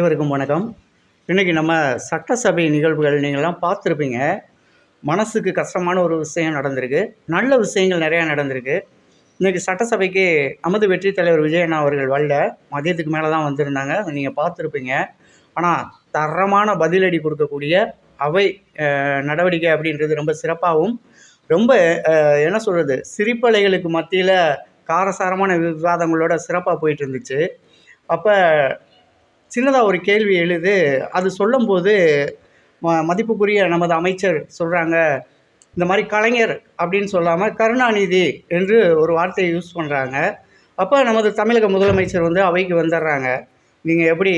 அனைவருக்கும் வணக்கம். இன்றைக்கி நம்ம சட்டசபை நிகழ்வுகள் நீங்கள்லாம் பார்த்துருப்பீங்க. மனசுக்கு கஷ்டமான ஒரு விஷயம் நடந்திருக்கு. நல்ல விஷயங்கள் நிறையா நடந்திருக்கு. இன்றைக்கி சட்டசபைக்கு நமது வெற்றி தலைவர் விஜய் அண்ணா அவர்கள் வரல. மதியத்துக்கு மேலே தான் வந்திருந்தாங்க. அதை நீங்கள் பார்த்துருப்பீங்க. ஆனால் தரமான பதிலடி கொடுக்கக்கூடிய அவை நடவடிக்கை அப்படின்றது ரொம்ப சிறப்பாகவும் ரொம்ப என்ன சொல்கிறது, சிரிப்பலைகளுக்கு மத்தியில் காரசாரமான விவாதங்களோட சிறப்பாக போயிட்டு இருந்துச்சு. அப்போ சின்னதாக ஒரு கேள்வி எழுது. அது சொல்லும்போது மதிப்புக்குரிய நமது அமைச்சர் சொல்கிறாங்க, இந்த மாதிரி கலைஞர் அப்படின்னு சொல்லாமல் கருணாநிதி என்று ஒரு வார்த்தையை யூஸ் பண்ணுறாங்க. அப்போ நமது தமிழக முதலமைச்சர் அவைக்கு வந்துடுறாங்க. நீங்கள் எப்படி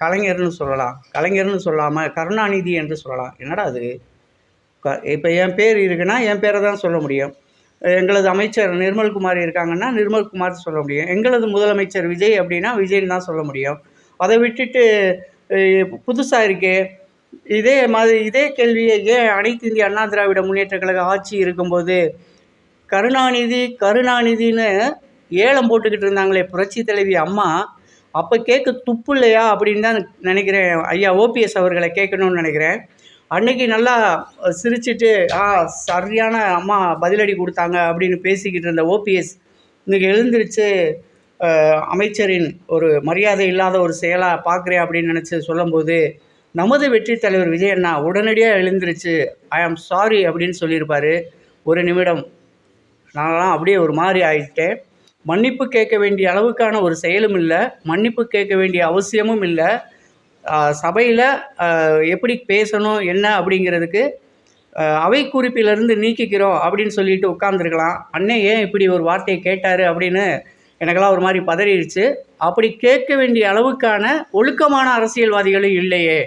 கலைஞர்னு சொல்லலாம், கலைஞர்னு சொல்லாமல் கருணாநிதி என்று சொல்லலாம், என்னடா அது? இப்போ என் பேர் இருக்குன்னா என் பேரை தான் சொல்ல முடியும். எங்களது அமைச்சர் நிர்மல்குமார் இருக்காங்கன்னா நிர்மல்குமார் சொல்ல முடியும். எங்களது முதலமைச்சர் விஜய் அப்படின்னா விஜய்னு தான் சொல்ல முடியும். அதை விட்டுட்டு புதுசாக இருக்கே, இதே கேள்வியை ஏன் அனைத்து இந்திய அண்ணா திராவிட முன்னேற்ற கழக ஆட்சி இருக்கும்போது கருணாநிதின்னு ஏலம் போட்டுக்கிட்டு இருந்தாங்களே புரட்சி தலைவி அம்மா, அப்போ கேட்க துப்பு இல்லையா அப்படின்னு தான் நினைக்கிறேன். ஐயா ஓபிஎஸ் அவர்களை கேட்கணும்னு நினைக்கிறேன். அன்னைக்கு நல்லா சிரிச்சுட்டு சரியான அம்மா பதிலடி கொடுத்தாங்க அப்படின்னு பேசிக்கிட்டு இருந்த ஓபிஎஸ் இன்றைக்கி எழுந்திரிச்சு அமைச்சரின் ஒரு மரியாதை இல்லாத ஒரு செயலாக பார்க்குறேன் அப்படின்னு நினச்சி சொல்லும்போது, நமது வெற்றி தலைவர் விஜய் அண்ணா உடனடியாக எழுந்திரிச்சு ஐ ஆம் சாரி அப்படின்னு சொல்லியிருப்பார். ஒரு நிமிடம் நான்லாம் அப்படியே ஒரு மாதிரி ஆகிட்டேன். மன்னிப்பு கேட்க வேண்டிய அளவுக்கான ஒரு செயலும் இல்லை, மன்னிப்பு கேட்க வேண்டிய அவசியமும் இல்லை. சபையில் எப்படி பேசணும் என்ன அப்படிங்கிறதுக்கு அவை குறிப்பிலிருந்து நீக்கிக்கிறோம் அப்படின்னு சொல்லிட்டு உட்காந்துருக்கலாம். அண்ணே ஏன் இப்படி ஒரு வார்த்தையை கேட்டார் அப்படின்னு எனக்கெல்லாம் ஒரு மாதிரி பதறிடுச்சு. அப்படி கேட்க வேண்டிய அளவுக்கான ஒழுக்கமான அரசியல்வாதிகளும் இல்லையே.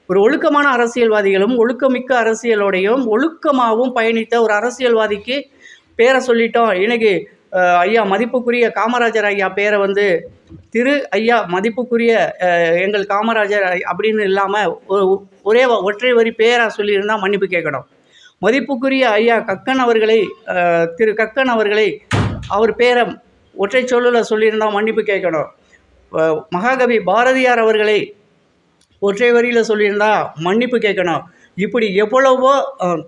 ஒரு ஒழுக்கமான அரசியல்வாதிகளும் ஒழுக்கமிக்க அரசியலோடையும் ஒழுக்கமாகவும் பயணித்த ஒரு அரசியல்வாதிக்கு பேரை சொல்லிட்டோம். இன்னைக்கு ஐயா மதிப்புக்குரிய காமராஜர் ஐயா பேரை திரு ஐயா மதிப்புக்குரிய எங்கள் காமராஜர் அப்படின்னு இல்லாமல் ஒரே ஒற்றை வரி பேராக சொல்லியிருந்தால் மன்னிப்பு கேட்கணும். மதிப்புக்குரிய ஐயா கக்கன் அவர்களை திரு கக்கன் அவர்களை அவர் பேரை ஒற்றை சொல்லில் சொல்லியிருந்தால் மன்னிப்பு கேட்கணும். மகாகவி பாரதியார் அவர்களை ஒற்றை வரியில் சொல்லியிருந்தால் மன்னிப்பு கேட்கணும். இப்படி எவ்வளவோ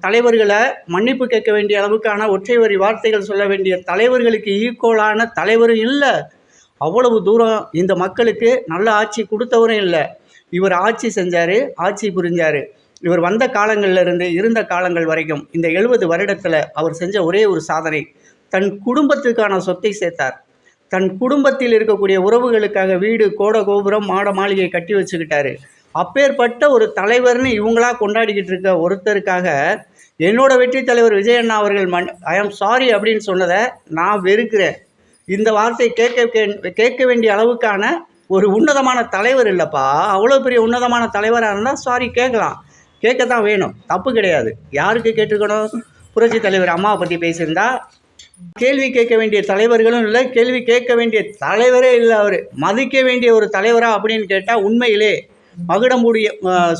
தலைவர்களை மன்னிப்பு கேட்க வேண்டிய அளவுக்கான ஒற்றை வரி வார்த்தைகள் சொல்ல வேண்டிய தலைவர்களுக்கு ஈக்குவலான தலைவரும் இல்லை. அவ்வளவு தூரம் இந்த மக்களுக்கு நல்ல ஆட்சி கொடுத்தவரும் இல்லை. இவர் ஆட்சி செஞ்சார், ஆட்சி புரிஞ்சார். இவர் வந்த காலங்கள்லேருந்து இருந்த காலங்கள் வரைக்கும் இந்த 70 வருடத்தில் அவர் செஞ்ச ஒரே ஒரு சாதனை, தன் குடும்பத்துக்கான சொத்தை சேர்த்தார். தன் குடும்பத்தில் இருக்கக்கூடிய உறவுகளுக்காக வீடு கோட கோபுரம் மாட மாளிகை கட்டி வச்சுக்கிட்டாரு. அப்பேற்பட்ட ஒரு தலைவர்னு இவங்களா கொண்டாடிக்கிட்டு இருக்க ஒருத்தருக்காக என்னோட வெற்றி தலைவர் விஜய் அண்ணா அவர்கள் ஐ ஆம் சாரி அப்படின்னு சொன்னதை நான் வெறுக்கிறேன். இந்த வார்த்தையை கேட்க வேண்டிய அளவுக்கான ஒரு உன்னதமான தலைவர் இல்லைப்பா. அவ்வளோ பெரிய உன்னதமான தலைவராக இருந்தால் சாரி கேட்கலாம், கேட்கத்தான் வேணும், தப்பு கிடையாது. யாருக்கு கேட்டிருக்கணும்? புரட்சி தலைவர் அம்மாவை பற்றி பேசியிருந்தா. கேள்வி கேட்க வேண்டிய தலைவர்களும் இல்லை, கேள்வி கேட்க வேண்டிய தலைவரே இல்லை. அவர் மதிக்க வேண்டிய ஒரு தலைவரா அப்படின்னு கேட்டால் உண்மையிலே மகுடம்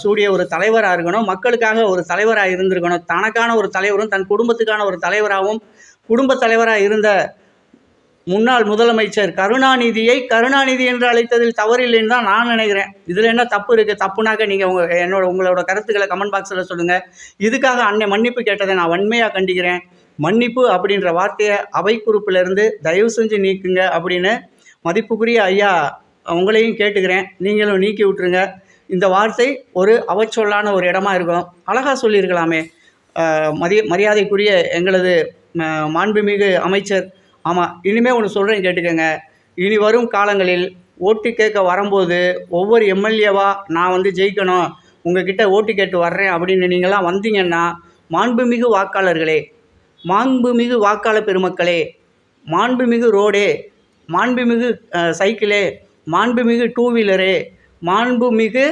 சூடிய ஒரு தலைவராக இருக்கணும், மக்களுக்காக ஒரு தலைவராக இருந்திருக்கணும். தனக்கான ஒரு தலைவரும் தன் குடும்பத்துக்கான ஒரு தலைவராகவும் குடும்ப தலைவராக இருந்த முன்னாள் முதலமைச்சர் கருணாநிதி என்று அழைத்ததில் தவறில்லைன்னு தான் நான் நினைக்கிறேன். இதில் என்ன தப்பு இருக்குது? தப்புனாக்க நீங்கள் உங்களோட கருத்துக்களை கமெண்ட் பாக்ஸில் சொல்லுங்கள். இதுக்காக அன்னை மன்னிப்பு கேட்டதை நான் வன்மையாக கண்டிக்கிறேன். மன்னிப்பு அப்படின்ற வார்த்தையை அவை குறிப்பிலிருந்து தயவு செஞ்சு நீக்குங்க அப்படின்னு மதிப்புக்குரிய ஐயா உங்களையும் கேட்டுக்கிறேன். நீங்களும் நீக்கி விட்டுருங்க. இந்த வார்த்தை ஒரு அவச்சொல்லான ஒரு இடமா இருக்கும். அழகாக சொல்லியிருக்கலாமே. மரியாதைக்குரிய எங்களது மாண்புமிகு அமைச்சர், ஆமாம், இனிமேல் ஒன்று சொல்கிறேன் கேட்டுக்கோங்க. இனி வரும் காலங்களில் ஓட்டு கேட்க வரும்போது ஒவ்வொரு எம்எல்ஏவாக நான் ஜெயிக்கணும், உங்ககிட்ட ஓட்டு கேட்டு வர்றேன் அப்படின்னு நீங்களாம் வந்தீங்கன்னா, மாண்புமிகு வாக்காளர்களே, மாண்புமிகு வாக்காளர் பெருமக்களே, மாண்புமிகு ரோடே, மாண்புமிகு சைக்கிளே, மாண்புமிகு டூ வீலரே, மாண்புமிகு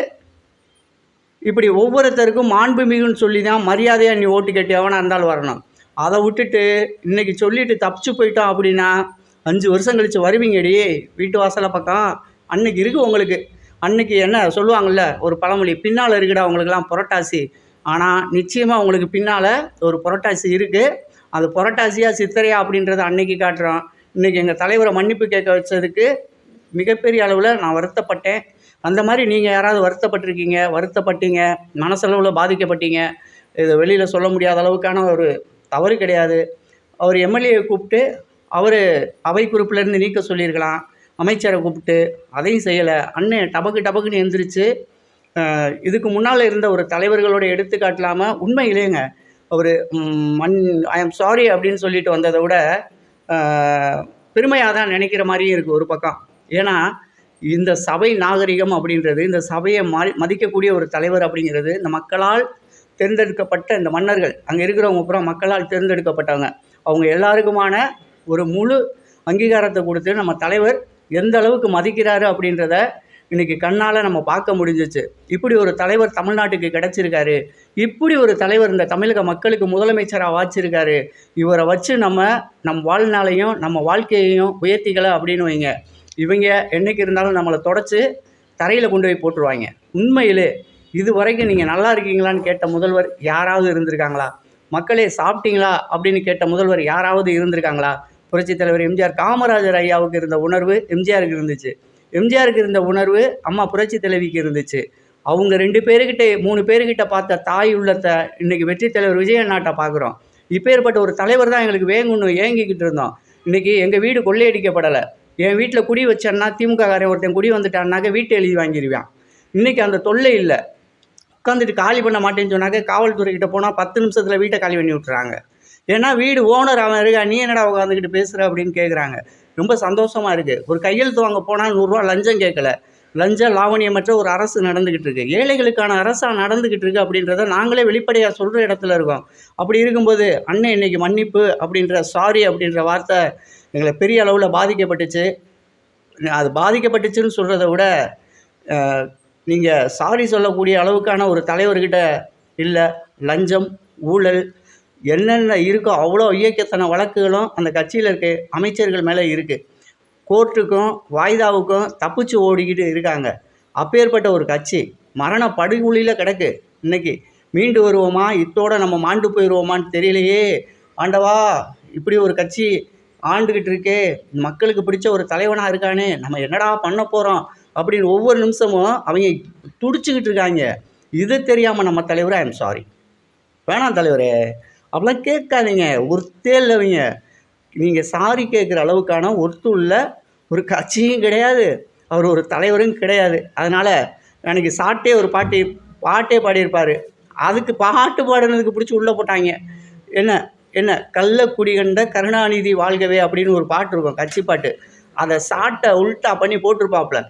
இப்படி ஒவ்வொருத்தருக்கும் மாண்புமிகுன்னு சொல்லி தான் மரியாதையாக நீ ஓட்டு கேட்டு எவனாக இருந்தாலும் வரணும். அதை விட்டுட்டு இன்றைக்கி சொல்லிவிட்டு தப்பிச்சு போயிட்டோம் அப்படின்னா 5 வருஷம் கழித்து வருவீங்கடி வீட்டு வாசலை பக்கம். அன்றைக்கி இருக்குது உங்களுக்கு. அன்றைக்கி என்ன சொல்லுவாங்கள்ல ஒரு பழமொழி, பின்னால் இருக்குடா உங்களுக்கெல்லாம் புரட்டாசி. ஆனால் நிச்சயமாக உங்களுக்கு பின்னால் ஒரு புரட்டாசி இருக்குது. அது புரட்டாசியா சித்திரையா அப்படின்றத அன்னைக்கு காட்டுறோம். இன்றைக்கி எங்கள் தலைவரை மன்னிப்பு கேட்க வச்சதுக்கு மிகப்பெரிய அளவில் நான் வருத்தப்பட்டேன். அந்த மாதிரி நீங்கள் யாராவது வருத்தப்பட்டிருக்கீங்க, வருத்தப்பட்டீங்க, மனசளவில் பாதிக்கப்பட்டீங்க, இது வெளியில் சொல்ல முடியாத அளவுக்கான ஒரு தவறு கிடையாது. அவர் எம்எல்ஏவை கூப்பிட்டு அவர் அவை குறிப்பிலேருந்து நீக்க சொல்லியிருக்கலாம். அமைச்சரை கூப்பிட்டு அதையும் செய்யலை. அண்ணன் டபக்குன்னு எந்திரிச்சு இதுக்கு முன்னால் இருந்த ஒரு தலைவர்களோட எடுத்துக்காட்டலாமல் உண்மையிலேங்க அவர் ஐ ஆம் சாரி அப்படின்னு சொல்லிட்டு வந்ததை விட பெருமையாக தான் நினைக்கிற மாதிரியும் இருக்குது ஒரு பக்கம். ஏன்னா இந்த சபை நாகரிகம் அப்படின்றது, இந்த சபையை மதிக்கக்கூடிய ஒரு தலைவர் அப்படிங்கிறது, இந்த மக்களால் தேர்ந்தெடுக்கப்பட்ட இந்த மன்னர்கள், அங்கே இருக்கிறவங்க பூரா மக்களால் தேர்ந்தெடுக்கப்பட்டவங்க, அவங்க எல்லாருக்குமான ஒரு முழு அங்கீகாரத்தை கொடுத்து நம்ம தலைவர் எந்த அளவுக்கு மதிக்கிறாரு அப்படின்றத இன்றைக்கி கண்ணால் நம்ம பார்க்க முடிஞ்சிச்சு. இப்படி ஒரு தலைவர் தமிழ்நாட்டுக்கு கிடச்சிருக்காரு, இப்படி ஒரு தலைவர் இந்த தமிழக மக்களுக்கு முதலமைச்சராக வாச்சிருக்காரு, இவரை வச்சு நம் வாழ்நாளையும் நம்ம வாழ்க்கையையும் உயர்த்திக்கலை அப்படின்னு வைங்க, இவங்க என்றைக்கு இருந்தாலும் நம்மளை தொடச்சி தரையில் கொண்டு போய் போட்டுருவாங்க. உண்மையிலே இது வரைக்கும் நீங்கள் நல்லா இருக்கீங்களான்னு கேட்ட முதல்வர் யாராவது இருந்திருக்காங்களா? மக்களே சாப்பிட்டீங்களா அப்படின்னு கேட்ட முதல்வர் யாராவது இருந்திருக்காங்களா? புரட்சித் தலைவர் எம்ஜிஆர், காமராஜர் ஐயாவுக்கு இருந்த உணர்வு எம்ஜிஆருக்கு இருந்துச்சு. எம்ஜிஆருக்கு இருந்த உணர்வு அம்மா புரட்சி தலைவிக்கு இருந்துச்சு. அவங்க 2 பேருக்கிட்ட 3 பேருக்கிட்ட பார்த்த தாய் உள்ளத்தை இன்றைக்கி வெற்றி தலைவர் விஜய் அண்ணாட்ட பார்க்குறோம். இப்பேற்பட்ட ஒரு தலைவர் தான் எங்களுக்கு வேணும்னு ஏங்கிக்கிட்டு இருந்தோம். இன்றைக்கி எங்கள் வீடு கொள்ளையடிக்கப்படலை. என் வீட்டில் குடி வச்சேன்னா திமுககாரன் ஒருத்தன் குடி வந்துட்டான்னாக்க வீட்டை எழுதி வாங்கிடுவான். இன்றைக்கி அந்த தொல்லை இல்லை. உட்காந்துட்டு காலி பண்ண மாட்டேன்னு சொன்னாக்க காவல்துறைக்கிட்ட போனால் 10 நிமிஷத்தில் வீட்டை காலி பண்ணி விட்டுறாங்க. ஏன்னா வீடு ஓனர் அவன் இருக்கா, நீ என்னடா உட்காந்துக்கிட்டு பேசுகிற அப்படின்னு கேட்குறாங்க. ரொம்ப சந்தோஷமாக இருக்குது. ஒரு கையெழுத்து வாங்க போனால் 100 ரூபா லஞ்சம் கேட்கல. லஞ்சம் லாவணியமற்ற ஒரு அரசு நடந்துக்கிட்டு இருக்குது. ஏழைகளுக்கான அரசாக நடந்துக்கிட்டு இருக்குது அப்படின்றத நாங்களே வெளிப்படையாக சொல்கிற இடத்துல இருக்கோம். அப்படி இருக்கும்போது அண்ணன் இன்றைக்கி மன்னிப்பு அப்படின்ற சாரி அப்படின்ற வார்த்தை எங்களை பெரிய அளவில் பாதிக்கப்பட்டுச்சு. அது பாதிக்கப்பட்டுச்சுன்னு சொல்கிறத விட நீங்கள் சாரி சொல்லக்கூடிய அளவுக்கான ஒரு தலைவர்கிட்ட இல்லை. லஞ்சம், ஊழல் என்னென்ன இருக்கோ அவ்வளோ இயக்கத்தன வழக்குகளும் அந்த கட்சியில் இருக்க அமைச்சர்கள் மேலே இருக்குது. கோர்ட்டுக்கும் வாய்தாவுக்கும் தப்பிச்சு ஓடிக்கிட்டு இருக்காங்க. அப்பேற்பட்ட ஒரு கட்சி மரண படுகொலியில் கிடக்கு. இன்றைக்கி மீண்டு வருவோமா, இத்தோடு நம்ம மாண்டு போயிடுவோமான்னு தெரியலையே. ஆண்டவா, இப்படி ஒரு கட்சி ஆண்டுக்கிட்டு இருக்கே, மக்களுக்கு பிடிச்ச ஒரு தலைவனாக இருக்கானே, நம்ம என்னடா பண்ண போகிறோம் அப்படின்னு ஒவ்வொரு நிமிஷமும் அவங்க துடிச்சிக்கிட்டு இருக்காங்க. இது தெரியாமல் நம்ம தலைவர் ஐ எம் சாரி, வேணாம் தலைவரே அப்படிலாம் கேட்காதீங்க, ஒருத்தே இல்லைங்க. நீங்கள் சாரி கேட்குற அளவுக்கான ஒருத்துள்ள ஒரு கட்சியும் கிடையாது, அவர் ஒரு தலைவரும் கிடையாது. அதனால் அன்றைக்கி சாட்டே ஒரு பாட்டே பாடியிருப்பார். அதுக்கு பாட்டு பாடுனதுக்கு பிடிச்சி உள்ளே போட்டாங்க. என்ன கள்ளக்குடி கண்ட கருணாநிதி வாழ்கவே அப்படின்னு ஒரு பாட்டு இருக்கும், கட்சி பாட்டு. அதை சாட்டை உல்ட்டா பண்ணி போட்டிருப்பாப்புல,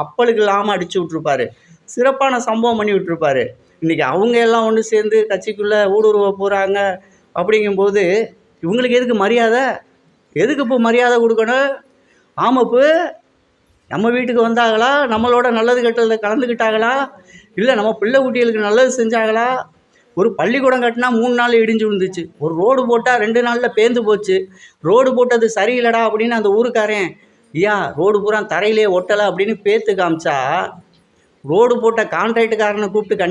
அப்பளுக்கு இல்லாமல் அடித்து விட்ருப்பார். சிறப்பான சம்பவம் பண்ணி விட்டுருப்பார். இன்றைக்கி அவங்க எல்லாம் ஒன்று சேர்ந்து கட்சிக்குள்ளே ஊடுருவ போகிறாங்க. அப்படிங்கும்போது இவங்களுக்கு எதுக்கு மரியாதை? எதுக்கு இப்போ மரியாதை கொடுக்கணும்? ஆமாப்பு நம்ம வீட்டுக்கு வந்தாங்களா, நம்மளோட நல்லது கெட்டதில் கலந்துக்கிட்டாங்களா, இல்லை நம்ம பிள்ளை குட்டிகளுக்கு நல்லது செஞ்சாங்களா? ஒரு பள்ளிக்கூடம் கட்டினா 3 நாள் இடிஞ்சு விழுந்துச்சு. ஒரு ரோடு போட்டால் 2 நாளில் பேர்ந்து போச்சு. ரோடு போட்டது சரியில்லடா அப்படின்னு அந்த ஊருக்காரன், ஐயா ரோடு பூரா தரையிலே ஒட்டலை அப்படின்னு பேத்து காமிச்சா, ரோடு போட்ட கான்ட்ராக்டுக்காரனை கூப்பிட்டு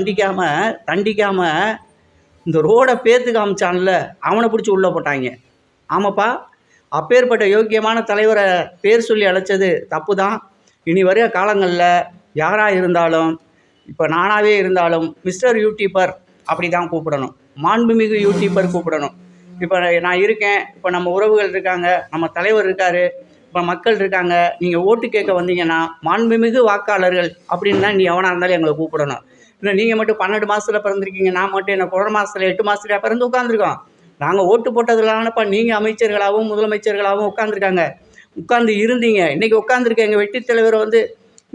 தண்டிக்காமல் இந்த ரோடை பேத்து காமிச்சான்ல, அவனை பிடிச்சி உள்ளே போட்டாங்க. ஆமாப்பா, அப்பேற்பட்ட யோக்கியமான தலைவரை பேர் சொல்லி அழைச்சது தப்பு தான். இனி வரைய காலங்களில் யாராக இருந்தாலும், இப்போ நானாகவே இருந்தாலும் மிஸ்டர் யூடியூபர் அப்படி தான் கூப்பிடணும், மாண்புமிகு யூடியூபர் கூப்பிடணும். இப்போ நான் இருக்கேன், இப்போ நம்ம உறவுகள் இருக்காங்க, நம்ம தலைவர் இருக்கார், இப்போ மக்கள் இருக்காங்க, நீங்கள் ஓட்டு கேட்க வந்தீங்கன்னா மாண்புமிகு வாக்காளர்கள் அப்படின்னு தான் நீ எவனாக இருந்தாலும் எங்களை கூப்பிடணும். இல்லை நீங்கள் மட்டும் 12 மாதத்தில் பிறந்திருக்கீங்க, நான் மட்டும் என்ன கொரோனா மாதத்தில் 8 மாதத்துலையா பிறந்து உட்காந்துருக்கோம். நாங்கள் ஓட்டு போட்டதுலானப்பா நீங்கள் அமைச்சர்களாகவும் முதலமைச்சர்களாகவும் உட்கார்ந்து இருந்தீங்க. இன்றைக்கி உட்காந்துருக்க எங்கள் வெற்றி தலைவரை வந்து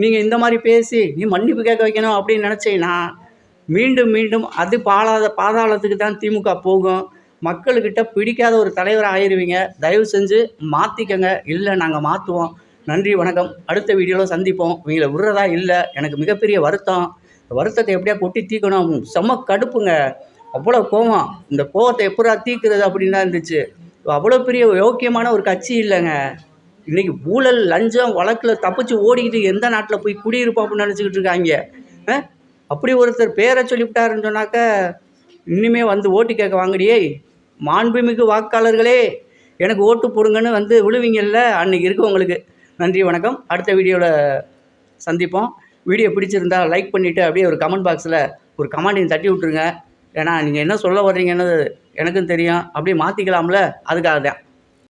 நீங்கள் இந்த மாதிரி பேசி நீ மன்னிப்பு கேட்க வைக்கணும் அப்படின்னு நினச்சிங்கன்னா மீண்டும் அது பாதாளத்துக்கு தான் திமுக போகும். மக்கள்கிட்ட பிடிக்காத ஒரு தலைவரை ஆயிடுவீங்க. தயவு செஞ்சு மாற்றிக்கங்க, இல்லை நாங்கள் மாற்றுவோம். நன்றி, வணக்கம். அடுத்த வீடியோவில் சந்திப்போம். இவங்களை விடுறதா இல்லை, எனக்கு மிகப்பெரிய வருத்தம். வருத்தத்தை எப்படியா கொட்டி தீக்கணும், செம்ம கடுப்புங்க, அவ்வளோ கோவம். இந்த கோவத்தை எப்படா தீர்க்கிறது அப்படின்னு தான் இருந்துச்சு. அவ்வளோ பெரிய யோக்கியமான ஒரு கட்சி இல்லைங்க. இன்றைக்கி ஊழல் லஞ்சம் வழக்கில் தப்பிச்சு ஓடிக்கிட்டு எந்த நாட்டில் போய் குடியிருப்போம் அப்படின்னு நினச்சிக்கிட்டு இருக்காங்க. அப்படி ஒருத்தர் பேரை சொல்லிவிட்டாருன்னு சொன்னாக்க இன்னுமே வந்து ஓட்டு கேட்க வாங்கடியே. மாண்புமிகு வாக்காளர்களே, எனக்கு ஓட்டு போடுங்கன்னு வந்து விழுவீங்கல்ல, அன்றைக்கி இருக்கு உங்களுக்கு. நன்றி, வணக்கம். அடுத்த வீடியோவில் சந்திப்போம். வீடியோ பிடிச்சிருந்தா லைக் பண்ணிவிட்டு அப்படியே ஒரு கமெண்ட் பாக்ஸில் ஒரு கமெண்டையும் தட்டி விட்ருங்க. ஏன்னா நீங்கள் என்ன சொல்ல வர்றீங்கன்னு எனக்கும் தெரியும். அப்படியே மாற்றிக்கலாம்ல, அதுக்காக தான்.